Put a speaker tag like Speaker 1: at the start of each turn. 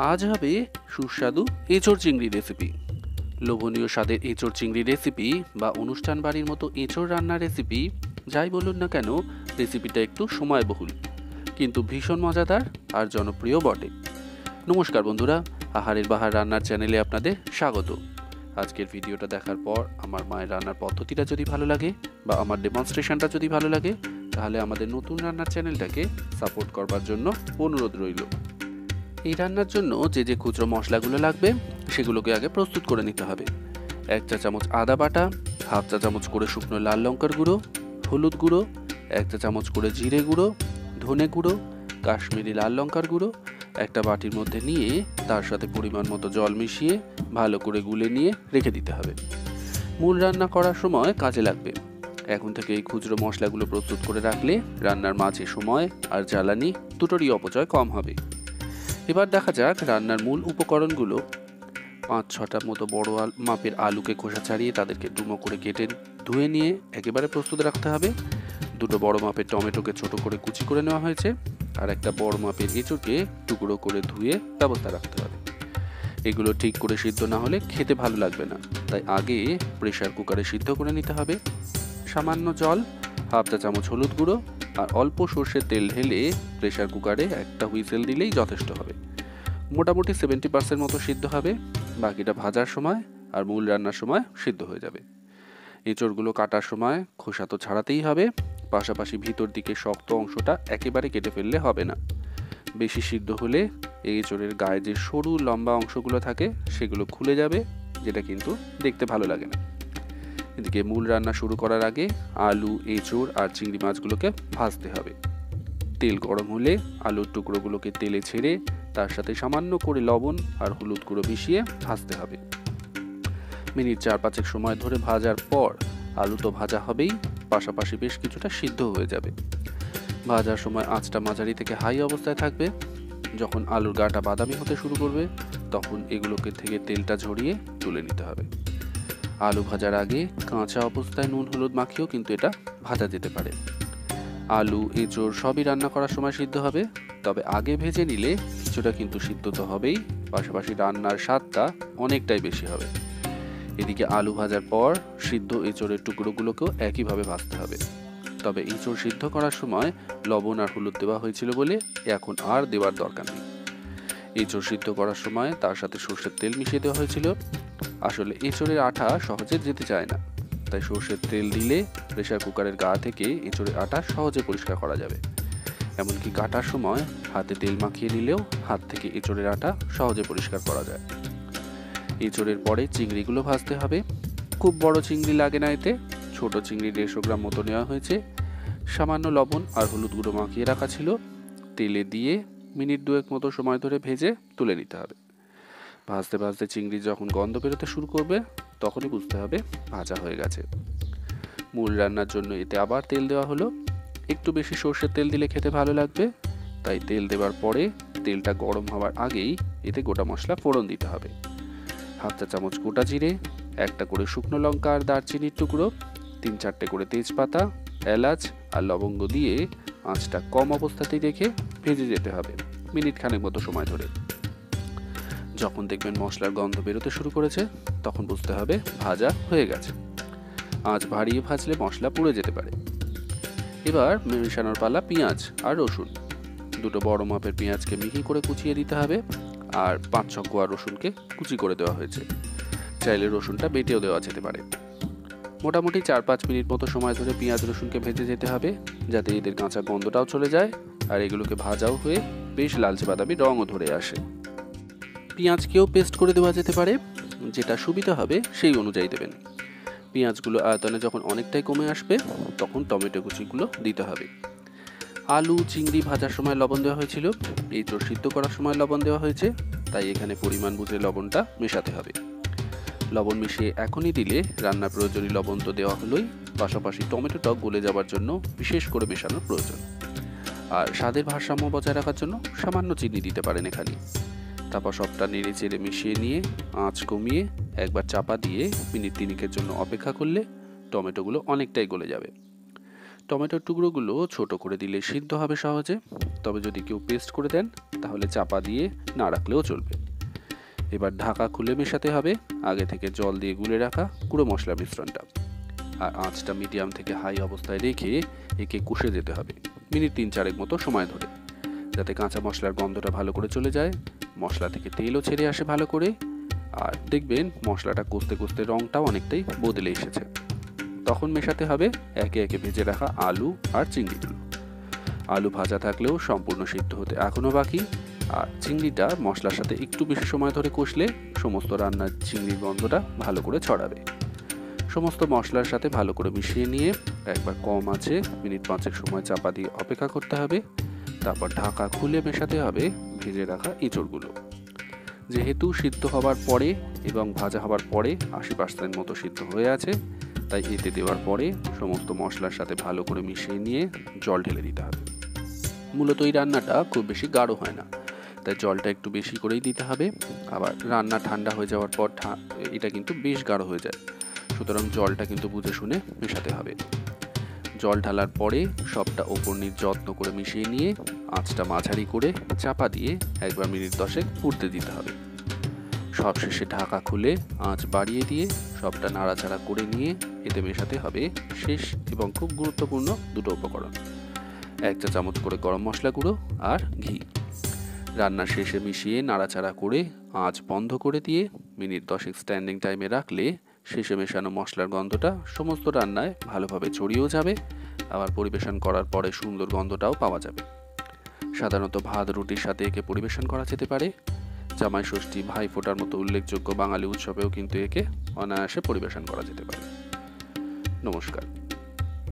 Speaker 1: আজ হবে সুস্বাদু এঁচোড় চিংড়ি রেসিপি। লোভনীয় স্বাদের এঁচোড় চিংড়ি রেসিপি বা অনুষ্ঠান বাড়ির মতো এঁচোড় রান্নার রেসিপি যাই বলুন না কেন, রেসিপিটা একটু সময়বহুল কিন্তু ভীষণ মজাদার আর জনপ্রিয় বটে। নমস্কার বন্ধুরা, আহারের বাহার রান্নার চ্যানেলে আপনাদের স্বাগত। আজকের ভিডিওটা দেখার পর আমার মায়ের রান্নার পদ্ধতিটা যদি ভালো লাগে বা আমার ডেমনস্ট্রেশনটা যদি ভালো লাগে, তাহলে আমাদের নতুন রান্নার চ্যানেলটাকে সাপোর্ট করবার জন্য অনুরোধ রইল। এই রান্নার জন্য যে খুচরো মশলাগুলো লাগবে সেগুলোকে আগে প্রস্তুত করে নিতে হবে। 1 চা চামচ আদা বাটা, হাফ চা চামচ করে শুকনো লাল লঙ্কার গুঁড়ো, হলুদ গুঁড়ো, 1 চা চামচ করে জিরে গুঁড়ো, ধনে গুঁড়ো, কাশ্মীরি লাল লঙ্কার গুঁড়ো একটা বাটির মধ্যে নিয়ে তার সাথে পরিমাণ মতো জল মিশিয়ে ভালো করে গুলে নিয়ে রেখে দিতে হবে। মূল রান্না করার সময় কাজে লাগবে। এখন থেকে এই খুচরো মশলাগুলো প্রস্তুত করে রাখলে রান্নার মাঝে সময় আর জ্বালানি দুটোরই অপচয় কম হবে। এবার দেখা যাক রান্নার মূল উপকরণগুলো। 5-6টা মতো বড় মাপের আলুকে খোসা ছাড়িয়ে তাদেরকে ডুমো করে কেটে ধুয়ে নিয়ে একেবারে প্রস্তুত রাখতে হবে। 2টো বড় মাপের টমেটোকে ছোট করে কুচি করে নেওয়া হয়েছে, আর একটা বড় মাপের এঁচোড়কে টুকরো করে ধুয়ে ব্যবস্থা রাখতে হবে। এগুলো ঠিক করে সিদ্ধ না হলে খেতে ভালো লাগবে না, তাই আগে প্রেসার কুকারে সিদ্ধ করে নিতে হবে। সামান্য জল, হাফ চা চামচ হলুদ গুঁড়ো আর অল্প সর্ষের তেল ঢেলে প্রেসার কুকারে একটা হুইসেল দিলেই যথেষ্ট হবে। মোটামুটি 70% মতো সিদ্ধ হবে, বাকিটা ভাজার সময় আর মূল রান্নার সময় সিদ্ধ হয়ে যাবে। এঁচড়গুলো কাটার সময় খোসা তো ছাড়াতেই হবে, পাশাপাশি ভিতর দিকে শক্ত অংশটা একেবারে কেটে ফেললে হবে না। বেশি সিদ্ধ হলে এই এঁচড়ের গায়ে যে সরু লম্বা অংশগুলো থাকে সেগুলো খুলে যাবে, যেটা কিন্তু দেখতে ভালো লাগে না। এদিকে মূল রান্না শুরু করার আগে আলু, এঁচোড় আর চিংড়ি মাছগুলোকে ভাজতে হবে। তেল গরম হলে আলুর টুকরোগুলোকে তেলে ছেড়ে তার সাথে সামান্য করে লবণ আর হলুদ গুঁড়ো মিশিয়ে ভাজতে হবে। মিনিট 4-5 সময় ধরে ভাজার পর আলু তো ভাজা হবেই, পাশাপাশি বেশ কিছুটা সিদ্ধ হয়ে যাবে। ভাজার সময় আঁচটা মাঝারি থেকে হাই অবস্থায় থাকবে। যখন আলুর গাটা বাদামি হতে শুরু করবে তখন এগুলোকে থেকে তেলটা ঝরিয়ে তুলে নিতে হবে। আলু ভাজার আগে কাঁচা অবস্থায় নুন হলুদ মাখিয়েও কিন্তু এটা ভাজা যেতে পারে। আলু, এঁচোড় সবই রান্না করার সময় সিদ্ধ হবে, তবে আগে ভেজে নিলে কিছুটা কিন্তু সিদ্ধ তো হবেই, পাশাপাশি রান্নার স্বাদটা অনেকটাই বেশি হবে। এদিকে আলু ভাজার পর সিদ্ধ এঁচোড়ের টুকরোগুলোকেও একইভাবে ভাজতে হবে। তবে এঁচোড় সিদ্ধ করার সময় লবণ আর হলুদ দেওয়া হয়েছিল বলে এখন আর দেওয়ার দরকার নেই। এঁচোড় সিদ্ধ করার সময় তার সাথে সর্ষের তেল মিশিয়ে দেওয়া হয়েছিল। আসলে এঁচোড়ের আঠা সহজে যেতে চায় না, তাই সর্ষের তেল দিলে প্রেসার কুকারের গা থেকে এঁচোড়ের আঠা সহজে পরিষ্কার করা যাবে। এমনকি কাটার সময় হাতে তেল মাখিয়ে নিলেও হাত থেকে এঁচোড়ের আঠা সহজে পরিষ্কার করা যায়। এঁচোড়ের পরে চিংড়িগুলো ভাজতে হবে। খুব বড় চিংড়ি লাগে না এতে, ছোট চিংড়ি 150 গ্রাম মতো নেওয়া হয়েছে। সামান্য লবণ আর হলুদ গুঁড়ো মাখিয়ে রাখা ছিল। তেলে দিয়ে মিনিট 2 মতো সময় ধরে ভেজে তুলে নিতে হবে। ভাজতে ভাজতে চিংড়ি যখন গন্ধ বেরোতে শুরু করবে তখনই বুঝতে হবে ভাজা হয়ে গেছে। মূল রান্নার জন্য এতে আবার তেল দেওয়া হলো। একটু বেশি সর্ষের তেল দিলে খেতে ভালো লাগবে, তাই তেল দেওয়ার পরে তেলটা গরম হওয়ার আগেই এতে গোটা মশলা ফোড়ন দিতে হবে। হাফ চা চামচ গোটা জিরে, একটা করে শুকনো লঙ্কা আর দারচিনির টুকরো, 3-4টে করে তেজপাতা, এলাচ আর লবঙ্গ দিয়ে আঁচটা কম অবস্থাতেই রেখে ভেজে যেতে হবে মিনিট খানেক মতো সময় ধরে। যখন দেখবেন মশলার গন্ধ বেরোতে শুরু করেছে তখন বুঝতে হবে ভাজা হয়ে গেছে। আঁচ বাড়িয়ে ভাজলে মশলা পুড়ে যেতে পারে। এবার মেশানোর পালা পেঁয়াজ আর রসুন। 2টো বড় মাপের পেঁয়াজকে মিহি করে কুচিয়ে দিতে হবে, আর 5-6 কোয়া রসুনকে কুচি করে দেওয়া হয়েছে। চাইলে রসুনটা বেটেও দেওয়া যেতে পারে। মোটামুটি 4-5 মিনিট মতো সময় ধরে পেঁয়াজ রসুনকে ভেজে যেতে হবে, যাতে এদের কাঁচা গন্ধটাও চলে যায় আর এগুলোকে ভাজাও হয়ে বেশ লালচে বাদামি রঙও ধরে আসে। পেঁয়াজকেও পেস্ট করে দেওয়া যেতে পারে, যেটা সুবিধা হবে সেই অনুযায়ী দেবেন। পেঁয়াজগুলো আয়তনে যখন অনেকটাই কমে আসবে তখন টমেটো কুচিগুলো দিতে হবে। আলু, চিংড়ি ভাজার সময় লবণ দেওয়া হয়েছিল, এঁচোড় সিদ্ধ করার সময় লবণ দেওয়া হয়েছে, তাই এখানে পরিমাণ বুঝে লবণটা মেশাতে হবে। লবণ মিশিয়ে এখনই দিলে রান্নার প্রয়োজনীয় লবণ তো দেওয়া হলোই, পাশাপাশি টমেটোটা গলে যাওয়ার জন্য বিশেষ করে মেশানোর প্রয়োজন। আর স্বাদের ভারসাম্য বজায় রাখার জন্য সামান্য চিনি দিতে পারেন এখানে। তারপর সবটা নেড়ে চেড়ে মিশিয়ে নিয়ে আঁচ কমিয়ে একবার চাপা দিয়ে মিনিট 3 জন্য অপেক্ষা করলে টমেটোগুলো অনেকটাই গলে যাবে। টমেটোর টুকরোগুলো ছোট করে দিলে সিদ্ধ হবে সহজে, তবে যদি কেউ পেস্ট করে দেন তাহলে চাপা দিয়ে না রাখলেও চলবে। এবার ঢাকা খুলে মেশাতে হবে আগে থেকে জল দিয়ে গুলে রাখা গুঁড়ো মশলা মিশ্রণটা, আর আঁচটা মিডিয়াম থেকে হাই অবস্থায় রেখে একে কষে যেতে হবে মিনিট 3-4 মতো সময় ধরে, যাতে কাঁচা মশলার গন্ধটা ভালো করে চলে যায়, মশলা থেকে তেলও ছেড়ে আসে ভালো করে। আর দেখবেন মশলাটা কষতে কষতে রঙটাও অনেকটাই বদলে এসেছে। তখন মেশাতে হবে একে একে ভেজে রাখা আলু আর চিংড়িগুলো। আলু ভাজা থাকলেও সম্পূর্ণ সিদ্ধ হতে এখনও বাকি, আর চিংড়িটা মশলার সাথে একটু বেশি সময় ধরে কষলে সমস্ত রান্নার চিংড়ির গন্ধটা ভালো করে ছড়াবে। সমস্ত মশলার সাথে ভালো করে মিশিয়ে নিয়ে একবার কম আছে মিনিট 5 সময় চাপা দিয়ে অপেক্ষা করতে হবে। তারপর ঢাকা খুলে মেশাতে হবে ভেজে রাখা এঁচড়গুলো। যেহেতু সিদ্ধ হবার পরে এবং ভাজা হবার পরে 80% মতো সিদ্ধ হয়ে আছে, তাই এতে দেওয়ার পরে সমস্ত মশলার সাথে ভালো করে মিশিয়ে নিয়ে জল ঢেলে দিতে হবে। মূলত এই রান্নাটা খুব বেশি গাঢ় হয় না, তাই জলটা একটু বেশি করেই দিতে হবে। আবার রান্না ঠান্ডা হয়ে যাওয়ার পর এটা কিন্তু বেশ গাঢ় হয়ে যায়, সুতরাং জলটা কিন্তু বুঝে শুনে মেশাতে হবে। জল ঢালার পরে সবটা ওপর নিচ যত্ন করে মিশিয়ে নিয়ে আঁচটা মাঝারি করে চাপা দিয়ে একবার মিনিট 10 ফুটতে দিতে হবে। সবশেষে ঢাকা খুলে আঁচ বাড়িয়ে দিয়ে সবটা নাড়াচাড়া করে নিয়ে এতে মেশাতে হবে শেষ এবং খুব গুরুত্বপূর্ণ দুটো উপকরণ, 1 চা চামচ করে গরম মশলা গুঁড়ো আর ঘি। রান্নার শেষে মিশিয়ে নাড়াচাড়া করে আঁচ বন্ধ করে দিয়ে মিনিট 10 স্ট্যান্ডিং টাইমে রাখলে শেষে মেশানো মশলার গন্ধটা সমস্ত রান্নায় ভালোভাবে ছড়িয়েও যাবে, আবার পরিবেশন করার পরে সুন্দর গন্ধটাও পাওয়া যাবে। সাধারণত ভাত রুটির সাথে একে পরিবেশন করা যেতে পারে। জামাই ষষ্ঠী, ভাইফোঁটার মতো উল্লেখযোগ্য বাঙালি উৎসবেও কিন্তু একে অনায়াসে পরিবেশন করা যেতে পারে। নমস্কার।